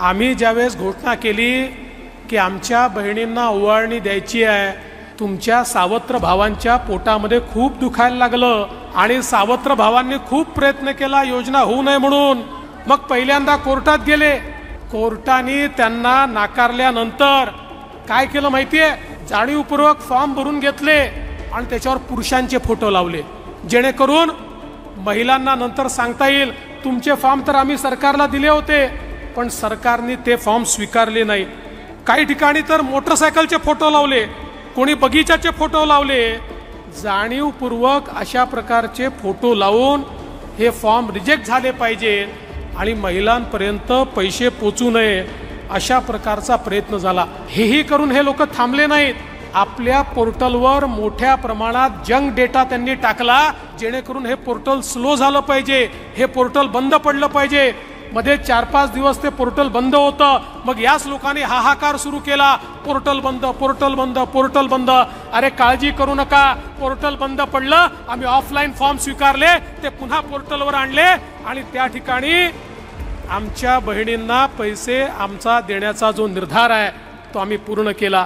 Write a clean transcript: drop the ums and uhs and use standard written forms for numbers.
आम्ही ज्यावेळेस घोषणा केली की आमच्या बहिणींना ओवाळणी द्यायची आहे, तुमच्या सावत्र भावांच्या पोटामध्ये खूप दुखायला लागलं आणि सावत्र भावांनी खूप प्रयत्न केला योजना होऊ नये म्हणून. मग पहिल्यांदा कोर्टात गेले. कोर्टाने त्यांना नाकारल्यानंतर काय केलं माहितीये, जाणीवपूर्वक फॉर्म भरून घेतले आणि त्याच्यावर पुरुषांचे फोटो लावले, जेणेकरून महिलांना नंतर सांगता येईल तुमचे फॉर्म तर आम्ही सरकारला दिले होते, पण सरकारने ते फॉर्म स्वीकारले नाही. काही ठिकाणी तर मोटरसायकलचे फोटो लावले, कोणी बगीचाचे फोटो लावले. जाणीवपूर्वक अशा प्रकारचे फोटो लावून हे फॉर्म रिजेक्ट झाले पाहिजे आणि महिलांपर्यंत पैसे पोचू नये अशा प्रकारचा प्रयत्न झाला. हेही करून हे लोक थांबले नाहीत. आपल्या पोर्टलवर मोठ्या प्रमाणात जंक डेटा त्यांनी टाकला, जेणेकरून हे पोर्टल स्लो झालं पाहिजे, हे पोर्टल बंद पडलं पाहिजे. मध्ये 4-5 दिवस ते पोर्टल बंद होतं. मग याच लोकांनी हाहाकार सुरू केला, पोर्टल बंद, पोर्टल बंद, पोर्टल बंद. अरे काळजी करू नका, पोर्टल बंद पडलं, आम्ही ऑफलाईन फॉर्म स्वीकारले, ते पुन्हा पोर्टलवर आणले आणि त्या ठिकाणी आमच्या बहिणींना पैसे आमचा देण्याचा जो निर्धार आहे तो आम्ही पूर्ण केला.